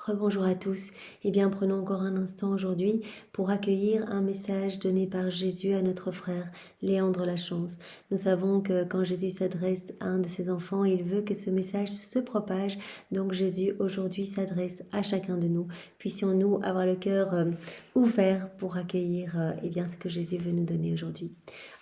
Rebonjour à tous. Eh bien, prenons encore un instant aujourd'hui pour accueillir un message donné par Jésus à notre frère Léandre Lachance. Nous savons que quand Jésus s'adresse à un de ses enfants, il veut que ce message se propage. Donc Jésus aujourd'hui s'adresse à chacun de nous. Puissions-nous avoir le cœur ouvert pour accueillir eh bien, ce que Jésus veut nous donner aujourd'hui.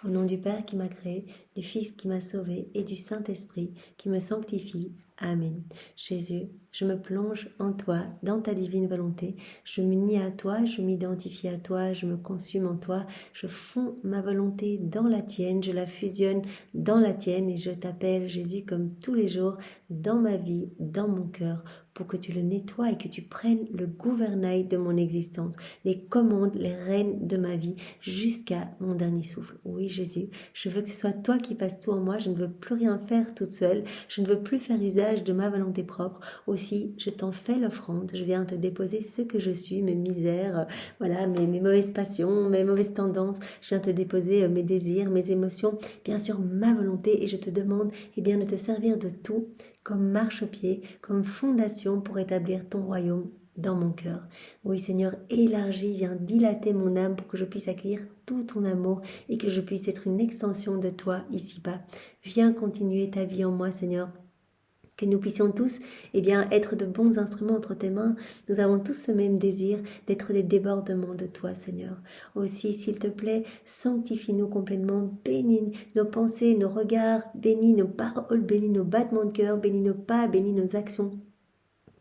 Au nom du Père qui m'a créé, du Fils qui m'a sauvé et du Saint-Esprit qui me sanctifie. Amen. Jésus, je me plonge en toi, dans ta divine volonté. Je m'unis à toi, je m'identifie à toi, je me consume en toi. Je fonds ma volonté dans la tienne, je la fusionne dans la tienne et je t'appelle Jésus comme tous les jours dans ma vie, dans mon cœur, pour que tu le nettoies et que tu prennes le gouvernail de mon existence, les commandes, les rênes de ma vie jusqu'à mon dernier souffle. Oui Jésus, je veux que ce soit toi qui fasses tout en moi, je ne veux plus rien faire toute seule, je ne veux plus faire usage de ma volonté propre. Aussi, je t'en fais l'offrande, je viens te déposer ce que je suis, mes misères, voilà, mes mauvaises passions, mes mauvaises tendances, je viens te déposer mes désirs, mes émotions, bien sûr ma volonté et je te demande eh bien, de te servir de tout comme marchepied, comme fondation pour établir ton royaume dans mon cœur. Oui Seigneur, élargis, viens dilater mon âme pour que je puisse accueillir tout ton amour et que je puisse être une extension de toi ici-bas. Viens continuer ta vie en moi Seigneur. Que nous puissions tous eh bien, être de bons instruments entre tes mains. Nous avons tous ce même désir d'être des débordements de toi, Seigneur. Aussi, s'il te plaît, sanctifie-nous complètement, bénis nos pensées, nos regards, bénis nos paroles, bénis nos battements de cœur, bénis nos pas, bénis nos actions.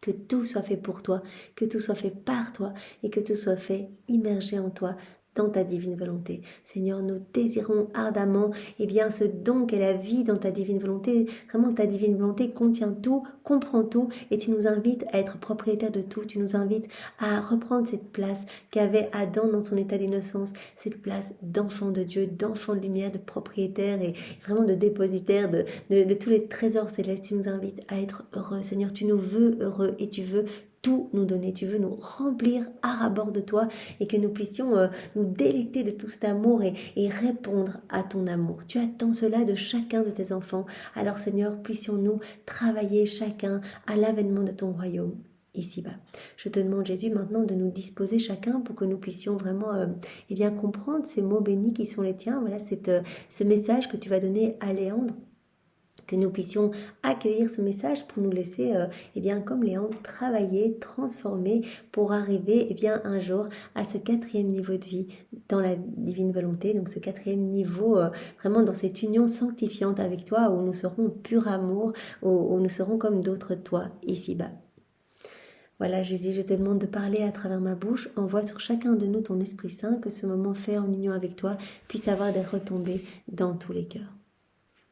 Que tout soit fait pour toi, que tout soit fait par toi et que tout soit fait immergé en toi, dans ta divine volonté. Seigneur, nous désirons ardemment eh bien, ce don qu'est la vie dans ta divine volonté. Vraiment, ta divine volonté contient tout, comprend tout et tu nous invites à être propriétaire de tout. Tu nous invites à reprendre cette place qu'avait Adam dans son état d'innocence, cette place d'enfant de Dieu, d'enfant de lumière, de propriétaire et vraiment de dépositaire de tous les trésors célestes. Tu nous invites à être heureux. Seigneur, tu nous veux heureux et tu veux tout nous donner, tu veux nous remplir à rabord de toi et que nous puissions nous délecter de tout cet amour et répondre à ton amour. Tu attends cela de chacun de tes enfants. Alors Seigneur, puissions-nous travailler chacun à l'avènement de ton royaume ici-bas. Je te demande Jésus maintenant de nous disposer chacun pour que nous puissions vraiment eh bien, comprendre ces mots bénis qui sont les tiens. Voilà ce message que tu vas donner à Léandre. Que nous puissions accueillir ce message pour nous laisser, eh bien, comme Léandre, travailler, transformer pour arriver eh bien, un jour à ce 4e niveau de vie dans la divine volonté, donc ce 4e niveau vraiment dans cette union sanctifiante avec toi où nous serons pur amour, où nous serons comme d'autres toi ici-bas. Voilà Jésus, je te demande de parler à travers ma bouche, envoie sur chacun de nous ton Esprit Saint, que ce moment fait en union avec toi puisse avoir des retombées dans tous les cœurs.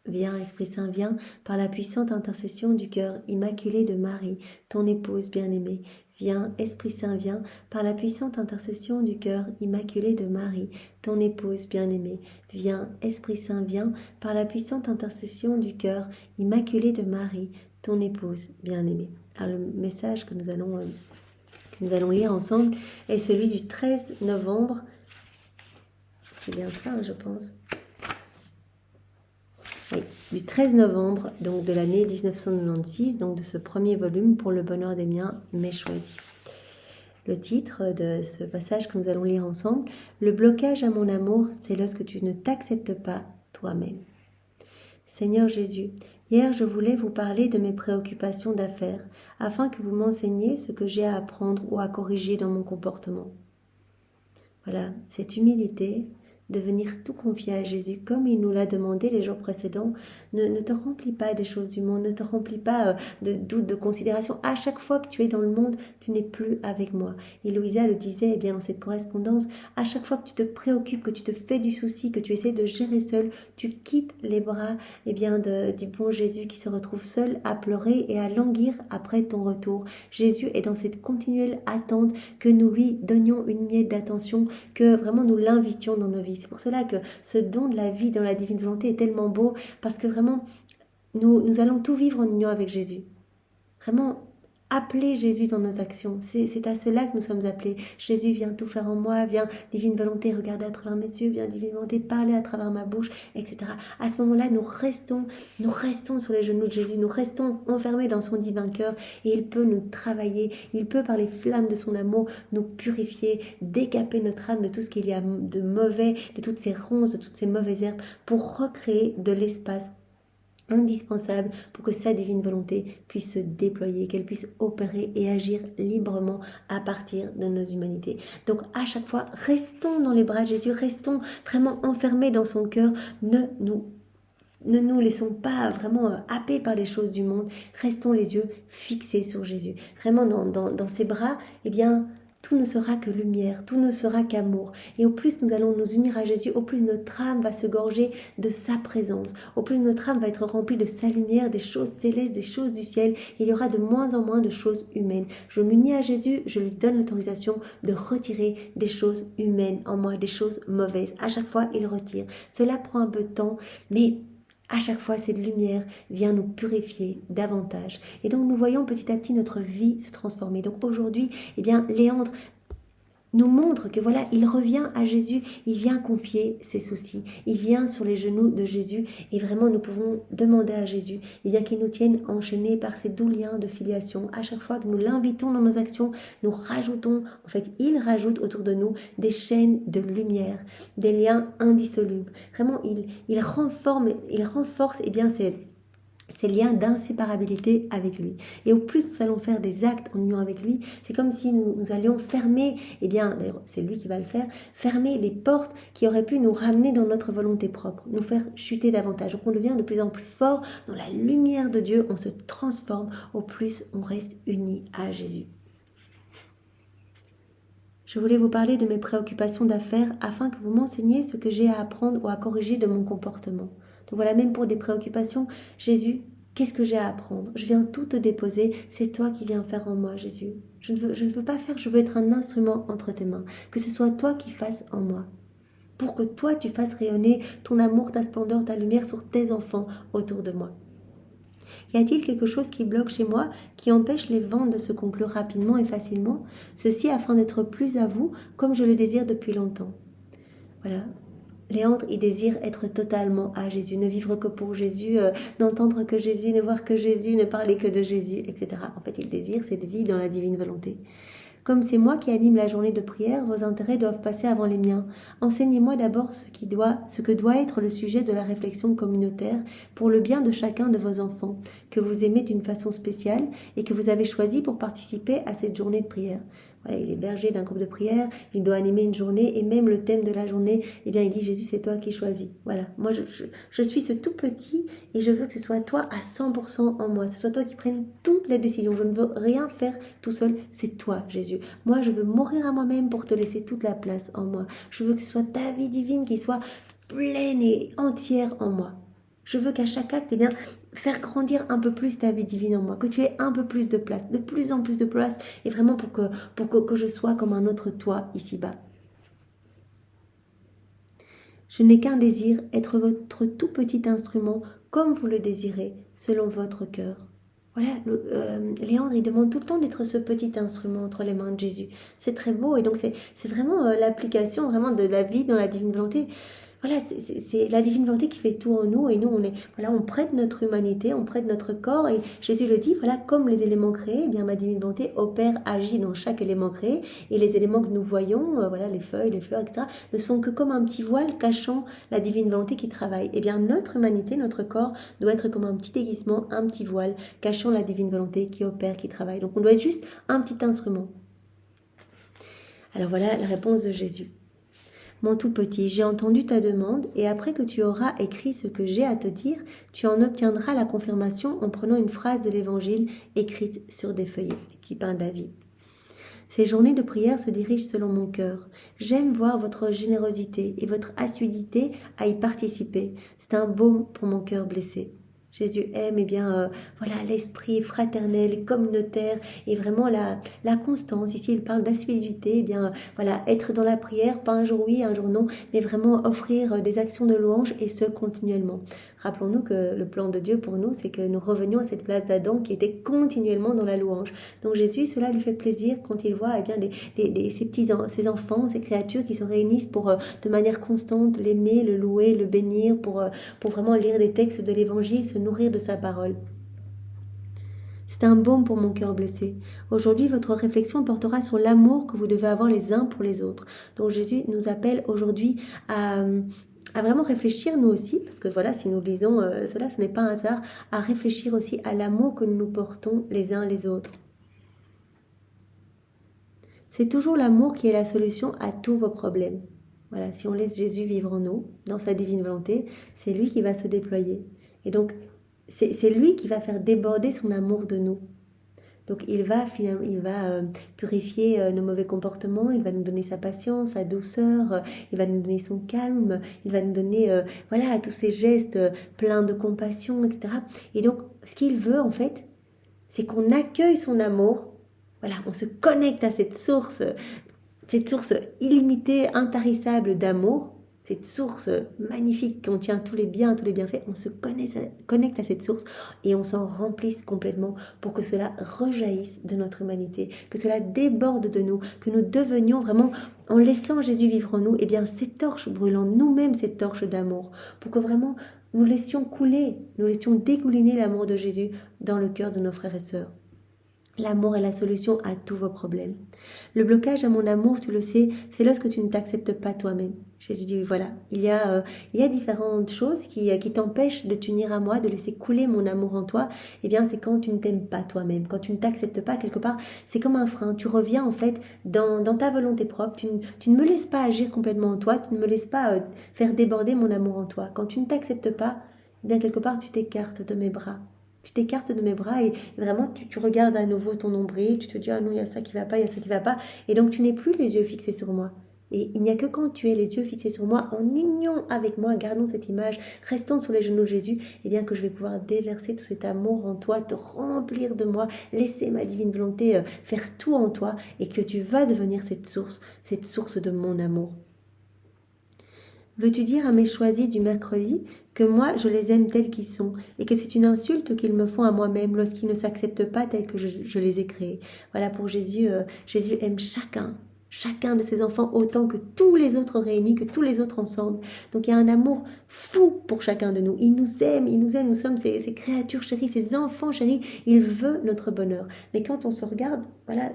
Viens, Esprit Saint, viens, par la puissante intercession du cœur immaculé de Marie, ton épouse bien-aimée. Viens, Esprit Saint, viens, par la puissante intercession du cœur immaculé de Marie, ton épouse bien-aimée. Viens, Esprit Saint, viens, par la puissante intercession du cœur immaculé de Marie, ton épouse bien-aimée. Alors, le message que nous allons lire ensemble est celui du 13 novembre. C'est bien ça, je pense. Oui, du 13 novembre donc de l'année 1996, donc de ce premier volume Pour le bonheur des miens, mais choisi. Le titre de ce passage que nous allons lire ensemble, le blocage à mon amour, c'est lorsque tu ne t'acceptes pas toi-même. Seigneur Jésus, hier je voulais vous parler de mes préoccupations d'affaires, afin que vous m'enseigniez ce que j'ai à apprendre ou à corriger dans mon comportement. Voilà, cette humilité, de venir tout confier à Jésus comme il nous l'a demandé les jours précédents. Ne te remplis pas des choses du monde, ne te remplis pas de doutes, de considérations. À chaque fois que tu es dans le monde, tu n'es plus avec moi. Et Louisa le disait eh bien, dans cette correspondance, à chaque fois que tu te préoccupes, que tu te fais du souci, que tu essaies de gérer seul, tu quittes les bras eh bien, du bon Jésus qui se retrouve seul à pleurer et à languir après ton retour. Jésus est dans cette continuelle attente que nous lui donnions une miette d'attention, que vraiment nous l'invitions dans nos vies. C'est pour cela que ce don de la vie dans la divine volonté est tellement beau, parce que vraiment, nous allons tout vivre en union avec Jésus. Vraiment, appeler Jésus dans nos actions. C'est à cela que nous sommes appelés. Jésus, viens tout faire en moi, viens divine volonté, regarder à travers mes yeux, viens divine volonté, parler à travers ma bouche, etc. À ce moment-là, nous restons sur les genoux de Jésus, nous restons enfermés dans son divin cœur et il peut nous travailler, il peut par les flammes de son amour nous purifier, décaper notre âme de tout ce qu'il y a de mauvais, de toutes ces ronces, de toutes ces mauvaises herbes pour recréer de l'espace indispensable pour que sa divine volonté puisse se déployer, qu'elle puisse opérer et agir librement à partir de nos humanités. Donc à chaque fois, restons dans les bras de Jésus, restons vraiment enfermés dans son cœur, ne nous laissons pas vraiment happer par les choses du monde, restons les yeux fixés sur Jésus. Vraiment dans ses bras, eh bien, tout ne sera que lumière, tout ne sera qu'amour. Et au plus nous allons nous unir à Jésus, au plus notre âme va se gorger de sa présence, au plus notre âme va être remplie de sa lumière, des choses célestes, des choses du ciel. Il y aura de moins en moins de choses humaines. Je m'unis à Jésus, je lui donne l'autorisation de retirer des choses humaines en moi, des choses mauvaises. À chaque fois, il retire. Cela prend un peu de temps, mais à chaque fois, cette lumière vient nous purifier davantage. Et donc, nous voyons petit à petit notre vie se transformer. Donc, aujourd'hui, eh bien, Léandre nous montre que voilà, il revient à Jésus, il vient confier ses soucis, il vient sur les genoux de Jésus et vraiment nous pouvons demander à Jésus, il vient qu'il nous tienne enchaînés par ces doux liens de filiation. À chaque fois que nous l'invitons dans nos actions, nous rajoutons, en fait, il rajoute autour de nous des chaînes de lumière, des liens indissolubles. Vraiment, il renforce eh bien ces liens d'inséparabilité avec lui. Et au plus nous allons faire des actes en union avec lui, c'est comme si nous allions fermer, eh bien, d'ailleurs c'est lui qui va le faire, fermer les portes qui auraient pu nous ramener dans notre volonté propre, nous faire chuter davantage. Donc on devient de plus en plus fort dans la lumière de Dieu, on se transforme, au plus on reste unis à Jésus. Je voulais vous parler de mes préoccupations d'affaires afin que vous m'enseigniez ce que j'ai à apprendre ou à corriger de mon comportement. Donc voilà, même pour des préoccupations, Jésus, qu'est-ce que j'ai à apprendre? Je viens tout te déposer, c'est toi qui viens faire en moi, Jésus. Je ne veux pas faire, je veux être un instrument entre tes mains. Que ce soit toi qui fasses en moi. Pour que toi, tu fasses rayonner ton amour, ta splendeur, ta lumière sur tes enfants autour de moi. Y a-t-il quelque chose qui bloque chez moi, qui empêche les ventes de se conclure rapidement et facilement? Ceci afin d'être plus à vous, comme je le désire depuis longtemps. Voilà. Léandre, il désire être totalement à Jésus, ne vivre que pour Jésus, n'entendre que Jésus, ne voir que Jésus, ne parler que de Jésus, etc. En fait, il désire cette vie dans la divine volonté. Comme c'est moi qui anime la journée de prière, vos intérêts doivent passer avant les miens. Enseignez-moi d'abord ce que doit être le sujet de la réflexion communautaire pour le bien de chacun de vos enfants, que vous aimez d'une façon spéciale et que vous avez choisi pour participer à cette journée de prière. Voilà, il est berger d'un groupe de prière, il doit animer une journée et même le thème de la journée, eh bien il dit Jésus c'est toi qui choisis. Voilà, moi je suis ce tout petit et je veux que ce soit toi à 100% en moi, ce soit toi qui prennes toutes les décisions, je ne veux rien faire tout seul, c'est toi Jésus. Moi je veux mourir à moi-même pour te laisser toute la place en moi. Je veux que ce soit ta vie divine qui soit pleine et entière en moi. Je veux qu'à chaque acte, eh bien, faire grandir un peu plus ta vie divine en moi, que tu aies un peu plus de place, de plus en plus de place, et vraiment pour que je sois comme un autre toi ici-bas. Je n'ai qu'un désir, être votre tout petit instrument, comme vous le désirez, selon votre cœur. Voilà, Léandre, il demande tout le temps d'être ce petit instrument entre les mains de Jésus. C'est très beau, et donc c'est vraiment l'application vraiment de la vie dans la divine volonté. Voilà, c'est la divine volonté qui fait tout en nous et nous on prête notre humanité, on prête notre corps et Jésus le dit, voilà, comme les éléments créés, eh bien ma divine volonté opère, agit dans chaque élément créé et les éléments que nous voyons, voilà, les feuilles, les fleurs, etc., ne sont que comme un petit voile cachant la divine volonté qui travaille. Eh bien notre humanité, notre corps doit être comme un petit déguisement, un petit voile cachant la divine volonté qui opère, qui travaille. Donc on doit être juste un petit instrument. Alors voilà la réponse de Jésus. Mon tout petit, j'ai entendu ta demande et après que tu auras écrit ce que j'ai à te dire, tu en obtiendras la confirmation en prenant une phrase de l'évangile écrite sur des feuillets, les petits pains de la vie. Ces journées de prière se dirigent selon mon cœur. J'aime voir votre générosité et votre assiduité à y participer. C'est un baume pour mon cœur blessé. Jésus aime voilà, l'esprit fraternel, communautaire et vraiment la constance. Ici, il parle d'assiduité, voilà, être dans la prière, pas un jour oui, un jour non, mais vraiment offrir des actions de louange et ce continuellement. Rappelons-nous que le plan de Dieu pour nous, c'est que nous revenions à cette place d'Adam qui était continuellement dans la louange. Donc Jésus, cela lui fait plaisir quand il voit ses enfants, ses créatures qui se réunissent pour de manière constante l'aimer, le louer, le bénir, pour vraiment lire des textes de l'Évangile, se nourrir de sa parole. C'est un baume pour mon cœur blessé. Aujourd'hui, votre réflexion portera sur l'amour que vous devez avoir les uns pour les autres. Donc Jésus nous appelle aujourd'hui à vraiment réfléchir nous aussi, parce que voilà, si nous lisons cela, ce n'est pas un hasard, à réfléchir aussi à l'amour que nous portons les uns les autres. C'est toujours l'amour qui est la solution à tous vos problèmes. Voilà, si on laisse Jésus vivre en nous, dans sa divine volonté, c'est lui qui va se déployer. Et donc, c'est lui qui va faire déborder son amour de nous. Donc il va purifier nos mauvais comportements, il va nous donner sa patience, sa douceur, il va nous donner son calme, il va nous donner tous ces gestes pleins de compassion, etc. Et donc ce qu'il veut en fait, c'est qu'on accueille son amour, voilà, on se connecte à cette source illimitée, intarissable d'amour, cette source magnifique qui contient tous les biens, tous les bienfaits, on se connecte à cette source et on s'en remplisse complètement pour que cela rejaillisse de notre humanité, que cela déborde de nous, que nous devenions vraiment, en laissant Jésus vivre en nous, eh bien cette torche brûlant nous-mêmes, cette torche d'amour, pour que vraiment nous laissions couler, nous laissions dégouliner l'amour de Jésus dans le cœur de nos frères et sœurs. L'amour est la solution à tous vos problèmes. Le blocage à mon amour, tu le sais, c'est lorsque tu ne t'acceptes pas toi-même. Jésus dit, voilà, il y a différentes choses qui t'empêchent de t'unir à moi, de laisser couler mon amour en toi. Eh bien, c'est quand tu ne t'aimes pas toi-même, quand tu ne t'acceptes pas quelque part. C'est comme un frein. Tu reviens en fait dans ta volonté propre. Tu ne me laisses pas agir complètement en toi. Tu ne me laisses pas faire déborder mon amour en toi. Quand tu ne t'acceptes pas, eh bien quelque part, tu t'écartes de mes bras. Tu t'écartes de mes bras et vraiment tu regardes à nouveau ton nombril, tu te dis ah non il y a ça qui va pas, il y a ça qui va pas et donc tu n'es plus les yeux fixés sur moi. Et il n'y a que quand tu es les yeux fixés sur moi, en union avec moi, gardons cette image, restons sur les genoux de Jésus, et bien que je vais pouvoir déverser tout cet amour en toi, te remplir de moi, laisser ma divine volonté faire tout en toi et que tu vas devenir cette source de mon amour. Veux-tu dire à mes choisis du mercredi que moi je les aime tels qu'ils sont et que c'est une insulte qu'ils me font à moi-même lorsqu'ils ne s'acceptent pas tels que je les ai créés. Voilà, pour Jésus, Jésus aime chacun de ses enfants autant que tous les autres réunis, que tous les autres ensemble. Donc il y a un amour fou pour chacun de nous. Il nous aime, nous sommes ses créatures chéries, ses enfants chéris. Il veut notre bonheur. Mais quand on se regarde, voilà,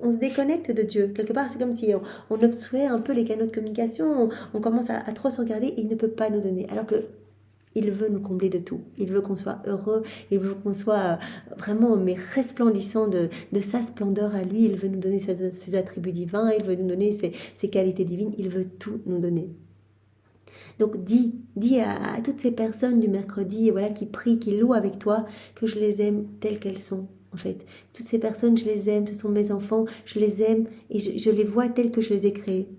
on se déconnecte de Dieu. Quelque part, c'est comme si on obstruait un peu les canaux de communication, on commence à trop se regarder et il ne peut pas nous donner. Alors que il veut nous combler de tout. Il veut qu'on soit heureux. Il veut qu'on soit vraiment resplendissant de sa splendeur à lui. Il veut nous donner ses attributs divins. Il veut nous donner ses qualités divines. Il veut tout nous donner. Donc dis à toutes ces personnes du mercredi voilà, qui prient, qui louent avec toi, que je les aime telles qu'elles sont. En fait, toutes ces personnes, je les aime. Ce sont mes enfants. Je les aime et je les vois telles que je les ai créées.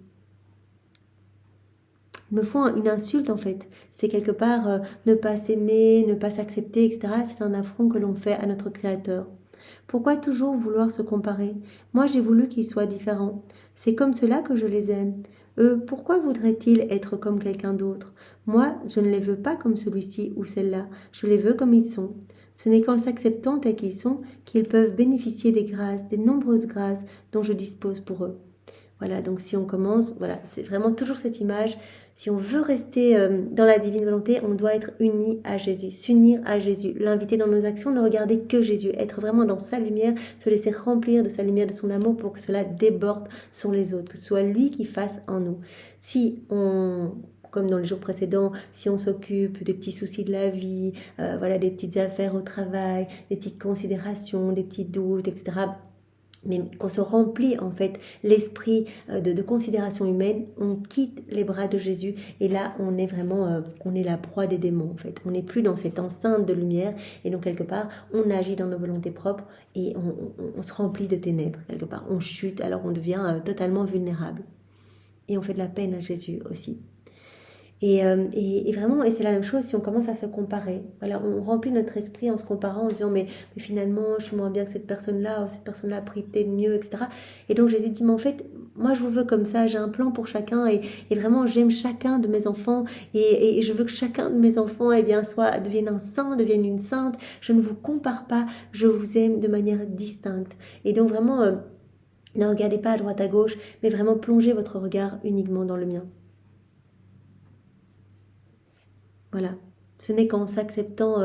Ils me font une insulte en fait. C'est quelque part ne pas s'aimer, ne pas s'accepter, etc. C'est un affront que l'on fait à notre Créateur. Pourquoi toujours vouloir se comparer? Moi j'ai voulu qu'ils soient différents. C'est comme cela que je les aime. Eux, pourquoi voudraient-ils être comme quelqu'un d'autre? Moi, je ne les veux pas comme celui-ci ou celle-là. Je les veux comme ils sont. Ce n'est qu'en s'acceptant tels qu'ils sont qu'ils peuvent bénéficier des grâces, des nombreuses grâces dont je dispose pour eux. Voilà, donc si on commence, voilà, c'est vraiment toujours cette image. Si on veut rester dans la divine volonté, on doit être uni à Jésus, s'unir à Jésus, l'inviter dans nos actions, ne regarder que Jésus, être vraiment dans sa lumière, se laisser remplir de sa lumière, de son amour pour que cela déborde sur les autres, que ce soit lui qui fasse en nous. Si on... Comme dans les jours précédents, si on s'occupe des petits soucis de la vie, voilà, des petites affaires au travail, des petites considérations, des petits doutes, etc., mais qu'on se remplit en fait l'esprit de considération humaine, on quitte les bras de Jésus et là on est vraiment, on est la proie des démons en fait. On n'est plus dans cette enceinte de lumière et donc quelque part on agit dans nos volontés propres et on se remplit de ténèbres quelque part. On chute alors on devient totalement vulnérable et on fait de la peine à Jésus aussi. Et vraiment, et c'est la même chose si on commence à se comparer. Voilà, on remplit notre esprit en se comparant, en disant mais finalement je suis moins bien que cette personne-là, ou cette personne-là a pris peut-être mieux, etc. Et donc Jésus dit mais en fait, moi je vous veux comme ça, j'ai un plan pour chacun et vraiment j'aime chacun de mes enfants et je veux que chacun de mes enfants eh bien, devienne un saint, devienne une sainte. Je ne vous compare pas, je vous aime de manière distincte. Et donc vraiment, ne regardez pas à droite à gauche, mais vraiment plongez votre regard uniquement dans le mien. Voilà. Ce n'est qu'en s'acceptant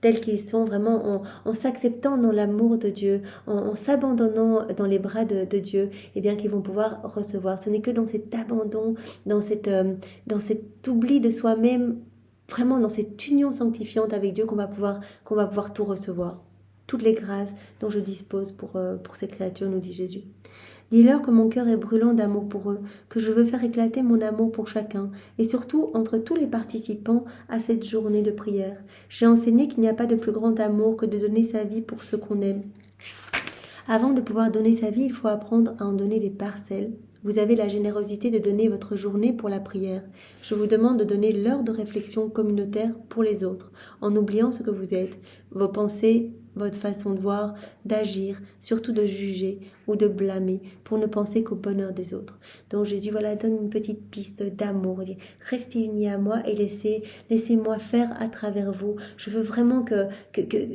tels qu'ils sont, vraiment en s'acceptant dans l'amour de Dieu, en s'abandonnant dans les bras de Dieu, eh bien qu'ils vont pouvoir recevoir. Ce n'est que dans cet abandon, dans cet oubli de soi-même, vraiment dans cette union sanctifiante avec Dieu qu'on va pouvoir tout recevoir. Toutes les grâces dont je dispose pour ces créatures, nous dit Jésus. Dis-leur que mon cœur est brûlant d'amour pour eux, que je veux faire éclater mon amour pour chacun, et surtout entre tous les participants à cette journée de prière. J'ai enseigné qu'il n'y a pas de plus grand amour que de donner sa vie pour ceux qu'on aime. Avant de pouvoir donner sa vie, il faut apprendre à en donner des parcelles. Vous avez la générosité de donner votre journée pour la prière. Je vous demande de donner l'heure de réflexion communautaire pour les autres, en oubliant ce que vous êtes, vos pensées, votre façon de voir, d'agir, surtout de juger ou de blâmer, pour ne penser qu'au bonheur des autres. Donc Jésus, voilà, donne une petite piste d'amour. Restez unis à moi et laissez-moi faire à travers vous. Je veux vraiment que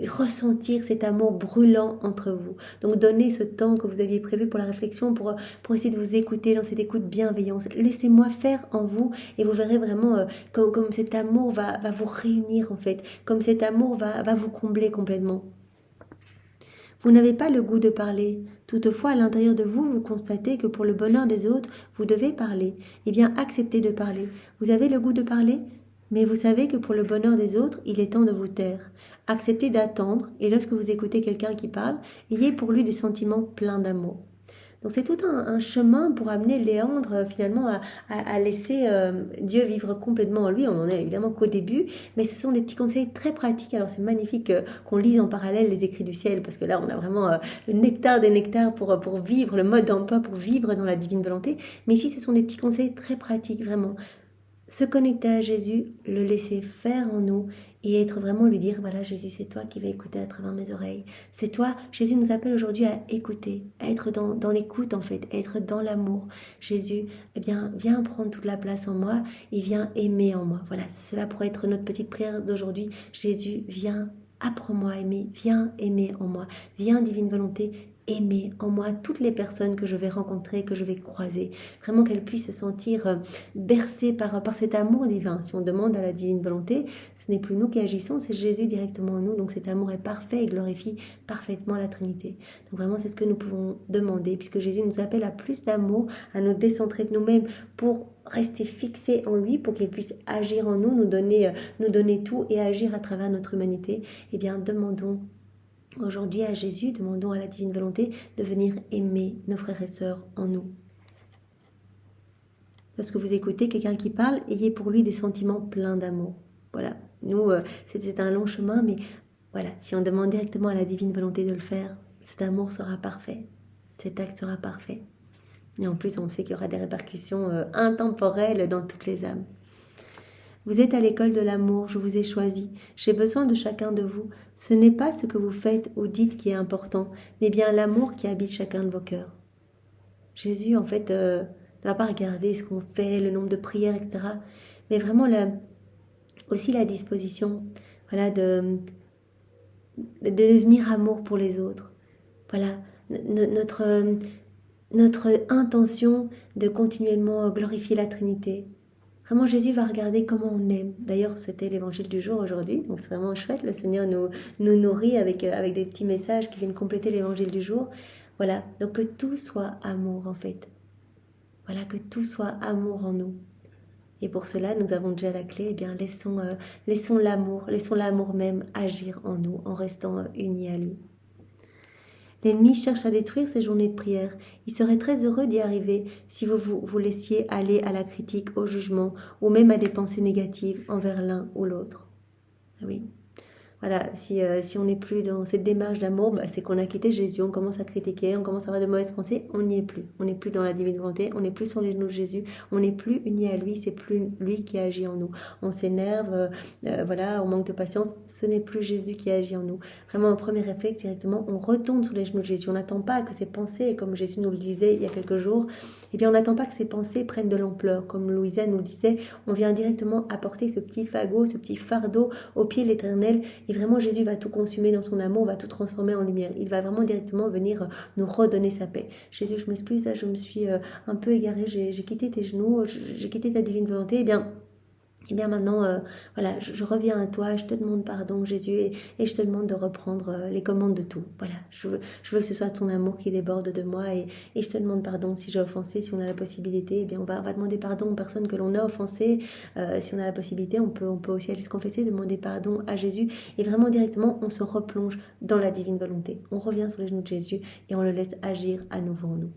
ressentir cet amour brûlant entre vous. Donc donnez ce temps que vous aviez prévu pour la réflexion, pour essayer de vous écouter dans cette écoute bienveillante. Laissez-moi faire en vous et vous verrez vraiment comme cet amour va vous réunir en fait, comme cet amour va vous combler complètement. Vous n'avez pas le goût de parler. Toutefois, à l'intérieur de vous, vous constatez que pour le bonheur des autres, vous devez parler. Eh bien, acceptez de parler. Vous avez le goût de parler, mais vous savez que pour le bonheur des autres, il est temps de vous taire. Acceptez d'attendre, et lorsque vous écoutez quelqu'un qui parle, ayez pour lui des sentiments pleins d'amour. Donc c'est tout un chemin pour amener Léandre finalement à laisser Dieu vivre complètement en lui. On n'en est évidemment qu'au début, mais ce sont des petits conseils très pratiques. Alors c'est magnifique qu'on lise en parallèle les écrits du ciel, parce que là on a vraiment le nectar des nectars pour vivre, le mode d'emploi pour vivre dans la divine volonté. Mais ici ce sont des petits conseils très pratiques, vraiment. Se connecter à Jésus, le laisser faire en nous et être vraiment lui dire, voilà Jésus, c'est toi qui vas écouter à travers mes oreilles. C'est toi, Jésus nous appelle aujourd'hui à écouter, à être dans l'écoute en fait, à être dans l'amour. Jésus, eh bien, viens prendre toute la place en moi et viens aimer en moi. Voilà, cela pourrait être notre petite prière d'aujourd'hui. Jésus, viens, apprends-moi à aimer, viens aimer en moi, viens divine volonté, aimer en moi toutes les personnes que je vais rencontrer, que je vais croiser. Vraiment qu'elles puissent se sentir bercées par cet amour divin. Si on demande à la divine volonté, ce n'est plus nous qui agissons, c'est Jésus directement en nous. Donc cet amour est parfait et glorifie parfaitement la Trinité. Donc vraiment c'est ce que nous pouvons demander, puisque Jésus nous appelle à plus d'amour, à nous décentrer de nous-mêmes pour rester fixés en lui, pour qu'il puisse agir en nous, nous donner tout et agir à travers notre humanité. Eh bien demandons aujourd'hui à Jésus, demandons à la divine volonté de venir aimer nos frères et sœurs en nous. Lorsque vous écoutez quelqu'un qui parle, ayez pour lui des sentiments pleins d'amour. Voilà, nous, c'est un long chemin, mais voilà, si on demande directement à la divine volonté de le faire, cet amour sera parfait, cet acte sera parfait. Et en plus, on sait qu'il y aura des répercussions intemporelles dans toutes les âmes. Vous êtes à l'école de l'amour, je vous ai choisi. J'ai besoin de chacun de vous. Ce n'est pas ce que vous faites ou dites qui est important, mais bien l'amour qui habite chacun de vos cœurs. Jésus, en fait, ne va pas regarder ce qu'on fait, le nombre de prières, etc. Mais vraiment aussi la disposition, voilà, de devenir amour pour les autres. Voilà, notre intention de continuellement glorifier la Trinité. Vraiment, Jésus va regarder comment on aime. D'ailleurs, c'était l'évangile du jour aujourd'hui, donc c'est vraiment chouette. Le Seigneur nous nourrit avec des petits messages qui viennent compléter l'évangile du jour. Voilà, donc que tout soit amour en fait. Voilà, que tout soit amour en nous. Et pour cela, nous avons déjà la clé. Eh bien, laissons l'amour même agir en nous, en restant unis à lui. L'ennemi cherche à détruire ces journées de prière. Il serait très heureux d'y arriver si vous laissiez aller à la critique, au jugement ou même à des pensées négatives envers l'un ou l'autre. Oui. voilà, si on n'est plus dans cette démarche d'amour, bah, c'est qu'on a quitté Jésus, on commence à critiquer, on commence à avoir de mauvaises pensées, on n'y est plus. On n'est plus dans la divine volonté, on n'est plus sur les genoux de Jésus, on n'est plus unis à lui, c'est plus lui qui agit en nous. On s'énerve, voilà, on manque de patience, ce n'est plus Jésus qui agit en nous. Vraiment, un premier réflexe, directement, on retourne sous les genoux de Jésus. On n'attend pas que ces pensées, comme Jésus nous le disait il y a quelques jours, eh bien, on n'attend pas que ces pensées prennent de l'ampleur. Comme Louisa nous le disait, on vient directement apporter ce petit fagot, ce petit fardeau au pied de l'Éternel. Et vraiment, Jésus va tout consumer dans son amour, va tout transformer en lumière. Il va vraiment directement venir nous redonner sa paix. Jésus, je m'excuse, je me suis un peu égarée, j'ai quitté tes genoux, j'ai quitté ta divine volonté. Eh bien maintenant, voilà, je reviens à toi, je te demande pardon Jésus et je te demande de reprendre les commandes de tout. Voilà, je veux que ce soit ton amour qui déborde de moi et je te demande pardon si j'ai offensé, si on a la possibilité, eh bien on va demander pardon aux personnes que l'on a offensées. Si on a la possibilité, on peut aussi aller se confesser, demander pardon à Jésus et vraiment directement on se replonge dans la divine volonté. On revient sur les genoux de Jésus et on le laisse agir à nouveau en nous.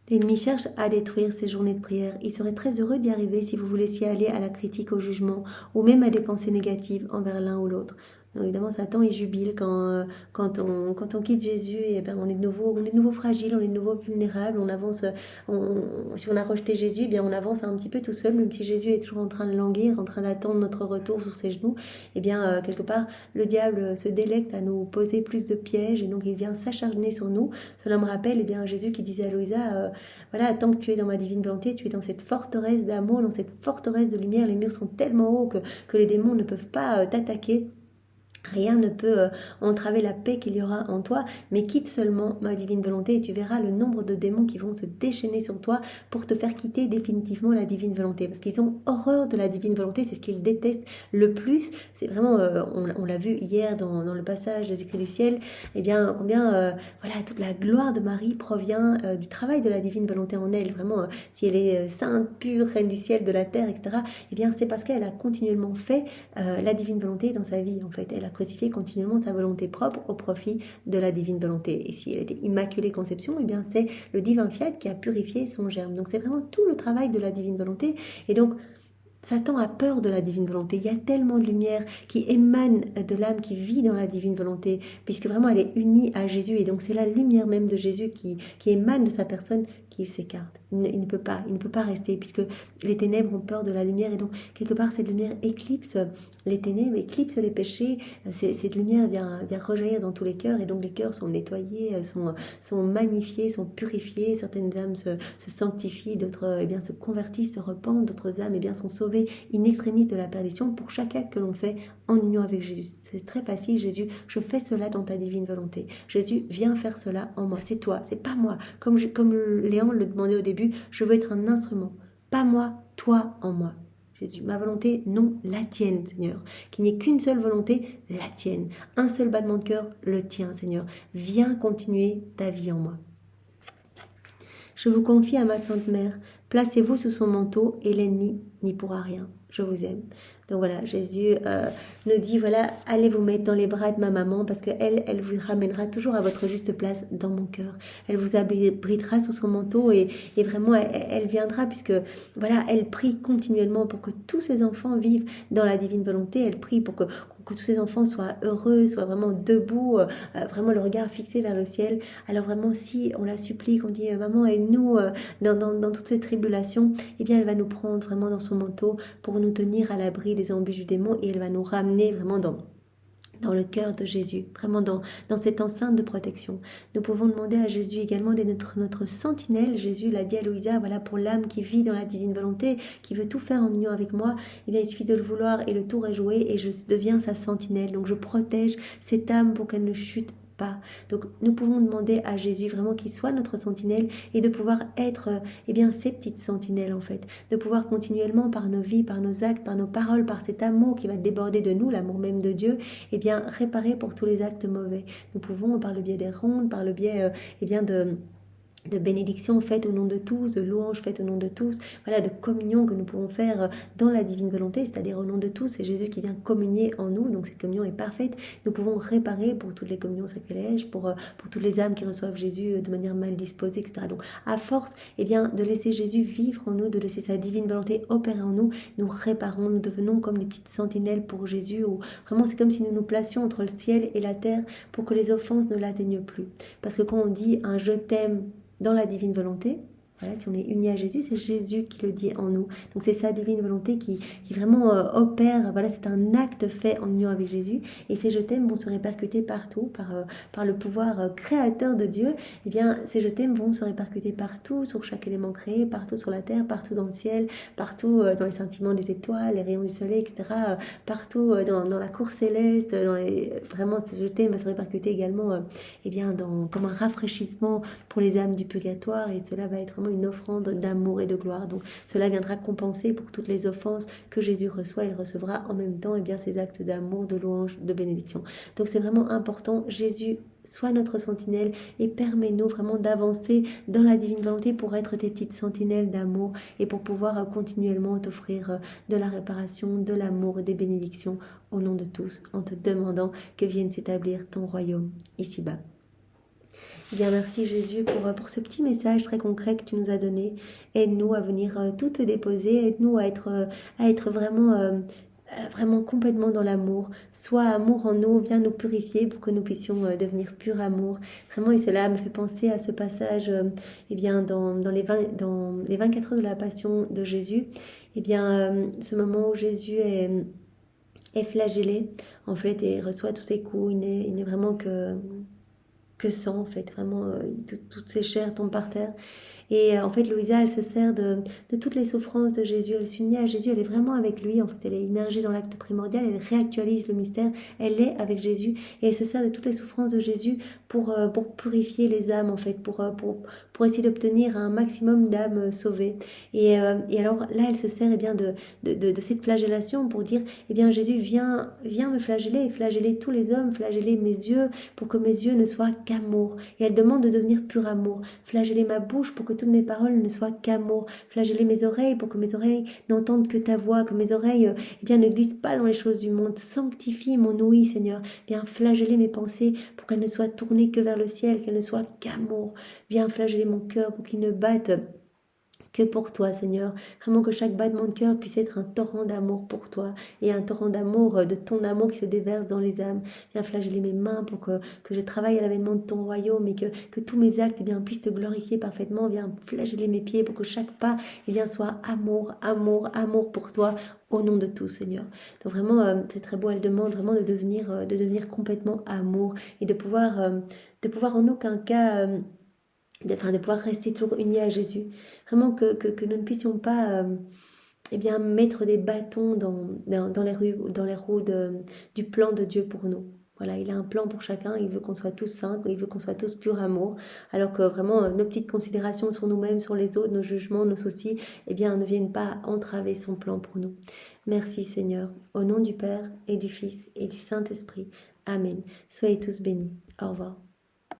L'ennemi cherche à détruire ces journées de prière. Il serait très heureux d'y arriver si vous vous laissiez aller à la critique, au jugement, ou même à des pensées négatives envers l'un ou l'autre. Donc évidemment, Satan, il jubile quand on quitte Jésus, et ben, on est de nouveau fragile, on est de nouveau vulnérable, on avance, si on a rejeté Jésus, eh bien on avance un petit peu tout seul, même si Jésus est toujours en train de languir, en train d'attendre notre retour sur ses genoux, et bien quelque part, le diable se délecte à nous poser plus de pièges, et donc il vient s'acharner sur nous. Cela me rappelle, eh bien, Jésus qui disait à Louisa, voilà, tant que tu es dans ma divine volonté, tu es dans cette forteresse d'amour, dans cette forteresse de lumière, les murs sont tellement hauts que les démons ne peuvent pas t'attaquer. Rien ne peut entraver la paix qu'il y aura en toi, mais quitte seulement ma divine volonté et tu verras le nombre de démons qui vont se déchaîner sur toi pour te faire quitter définitivement la divine volonté. Parce qu'ils ont horreur de la divine volonté, c'est ce qu'ils détestent le plus. C'est vraiment, on l'a vu hier dans le passage des écrits du ciel, eh bien combien voilà, toute la gloire de Marie provient du travail de la divine volonté en elle. Vraiment, si elle est sainte, pure, reine du ciel, de la terre, etc., eh bien c'est parce qu'elle a continuellement fait la divine volonté dans sa vie en fait. Elle a crucifié continuellement sa volonté propre au profit de la divine volonté. Et si elle était immaculée conception, eh bien c'est le divin fiat qui a purifié son germe. Donc c'est vraiment tout le travail de la divine volonté. Et donc Satan a peur de la divine volonté. Il y a tellement de lumière qui émane de l'âme qui vit dans la divine volonté, puisque vraiment elle est unie à Jésus. Et donc c'est la lumière même de Jésus qui émane de sa personne qui s'écarte. Il ne peut pas rester, puisque les ténèbres ont peur de la lumière. Et donc quelque part cette lumière éclipse les ténèbres, éclipse les péchés. Cette lumière vient rejaillir dans tous les cœurs. Et donc les cœurs sont nettoyés, sont magnifiés, sont purifiés. Certaines âmes se sanctifient, d'autres eh bien, se convertissent, se repentent. D'autres âmes eh bien, sont sauvées in extremis de la perdition pour chaque acte que l'on fait en union avec Jésus. C'est très facile, Jésus, je fais cela dans ta divine volonté. Jésus, viens faire cela en moi. C'est toi, c'est pas moi. Comme Léon le demandait au début, je veux être un instrument. Pas moi, toi en moi. Jésus, ma volonté, non, la tienne, Seigneur. Qu'il n'y ait qu'une seule volonté, la tienne. Un seul battement de cœur, le tien, Seigneur. Viens continuer ta vie en moi. Je vous confie à ma Sainte Mère. Placez-vous sous son manteau et l'ennemi n'y pourra rien. Je vous aime. Donc voilà, Jésus nous dit, voilà, allez vous mettre dans les bras de ma maman parce qu'elle vous ramènera toujours à votre juste place dans mon cœur. Elle vous abritera sous son manteau et vraiment, elle viendra puisque, voilà, elle prie continuellement pour que tous ses enfants vivent dans la divine volonté. Elle prie pour que tous ces enfants soient heureux, soient vraiment debout, vraiment le regard fixé vers le ciel. Alors vraiment, si on la supplie, qu'on dit, maman, aide-nous dans toutes ces tribulations, eh bien, elle va nous prendre vraiment dans son manteau pour nous tenir à l'abri des embûches du démon et elle va nous ramener vraiment dans le cœur de Jésus, vraiment dans cette enceinte de protection. Nous pouvons demander à Jésus également d'être notre sentinelle. Jésus l'a dit à Louisa, voilà, pour l'âme qui vit dans la divine volonté, qui veut tout faire en union avec moi, eh bien, il suffit de le vouloir et le tour est joué et je deviens sa sentinelle. Donc je protège cette âme pour qu'elle ne chute pas. Donc nous pouvons demander à Jésus vraiment qu'il soit notre sentinelle et de pouvoir être eh bien ces petites sentinelles en fait, de pouvoir continuellement par nos vies, par nos actes, par nos paroles, par cet amour qui va déborder de nous, l'amour même de Dieu, eh bien réparer pour tous les actes mauvais. Nous pouvons par le biais des rondes, par le biais eh bien de bénédiction faite au nom de tous, de louanges faites au nom de tous, voilà, de communion que nous pouvons faire dans la divine volonté, c'est-à-dire au nom de tous. C'est Jésus qui vient communier en nous, donc cette communion est parfaite. Nous pouvons réparer pour toutes les communions sacrilèges, pour toutes les âmes qui reçoivent Jésus de manière mal disposée, etc. Donc à force eh bien, de laisser Jésus vivre en nous, de laisser sa divine volonté opérer en nous, nous réparons, nous devenons comme des petites sentinelles pour Jésus, où vraiment c'est comme si nous nous placions entre le ciel et la terre pour que les offenses ne l'atteignent plus. Parce que quand on dit un je t'aime dans la divine volonté, voilà, si on est uni à Jésus, c'est Jésus qui le dit en nous. Donc c'est sa divine volonté qui vraiment opère, voilà, c'est un acte fait en union avec Jésus. Et ces je t'aime vont se répercuter partout par le pouvoir créateur de Dieu. Eh bien, ces je t'aime vont se répercuter partout, sur chaque élément créé, partout sur la terre, partout dans le ciel, partout dans les sentiments des étoiles, les rayons du soleil, etc. Partout dans la cour céleste, vraiment ce je t'aime va se répercuter également eh bien, comme un rafraîchissement pour les âmes du purgatoire, et cela va être vraiment une offrande d'amour et de gloire. Donc cela viendra compenser pour toutes les offenses que Jésus reçoit. Il recevra en même temps eh bien, ces actes d'amour, de louange, de bénédiction. Donc c'est vraiment important. Jésus, sois notre sentinelle et permets-nous vraiment d'avancer dans la divine volonté pour être tes petites sentinelles d'amour et pour pouvoir continuellement t'offrir de la réparation, de l'amour et des bénédictions au nom de tous, en te demandant que vienne s'établir ton royaume ici-bas. Bien, merci Jésus pour ce petit message très concret que tu nous as donné. Aide-nous à venir tout te déposer, aide-nous à être vraiment complètement dans l'amour. Sois amour en nous, viens nous purifier pour que nous puissions devenir pur amour. Vraiment, et cela me fait penser à ce passage eh bien, dans les 24 heures de la passion de Jésus. Eh bien, ce moment où Jésus est flagellé, en fait, et reçoit tous ses coups. Il n'est vraiment que sang, en fait, vraiment, toutes ses chairs tombent par terre. Et en fait, Louisa, elle se sert de toutes les souffrances de Jésus. Elle s'unit à Jésus, elle est vraiment avec lui. En fait, elle est immergée dans l'acte primordial, elle réactualise le mystère, elle est avec Jésus. Et elle se sert de toutes les souffrances de Jésus pour purifier les âmes, en fait, pour essayer d'obtenir un maximum d'âmes sauvées. Et alors là, elle se sert eh bien, de cette flagellation pour dire, eh bien, Jésus, viens me flageller et flageller tous les hommes, flageller mes yeux pour que mes yeux ne soient qu'amour. Et elle demande de devenir pur amour. Flageller ma bouche pour que toutes mes paroles ne soient qu'amour. Flageller mes oreilles pour que mes oreilles n'entendent que ta voix, que mes oreilles eh bien, ne glissent pas dans les choses du monde. Sanctifie mon ouïe, Seigneur. Viens flageller mes pensées pour qu'elles ne soient tournées que vers le ciel, qu'elles ne soient qu'amour. Viens flageller mon cœur pour qu'il ne batte que pour toi, Seigneur. Vraiment que chaque battement de cœur puisse être un torrent d'amour pour toi et un torrent d'amour, de ton amour qui se déverse dans les âmes. Viens flageller mes mains pour que je travaille à l'avènement de ton royaume et que tous mes actes eh bien, puissent te glorifier parfaitement. Viens flageller mes pieds pour que chaque pas eh bien, soit amour, amour, amour pour toi au nom de tout, Seigneur. Donc vraiment, c'est très beau. Elle demande vraiment de devenir complètement amour et de pouvoir en aucun cas... de pouvoir rester toujours unis à Jésus. Vraiment que nous ne puissions pas eh bien, mettre des bâtons dans les roues du plan de Dieu pour nous. Voilà, il a un plan pour chacun, il veut qu'on soit tous saints, il veut qu'on soit tous pur amour, alors que vraiment nos petites considérations sur nous-mêmes, sur les autres, nos jugements, nos soucis, eh bien, ne viennent pas entraver son plan pour nous. Merci Seigneur, au nom du Père et du Fils et du Saint-Esprit. Amen. Soyez tous bénis. Au revoir.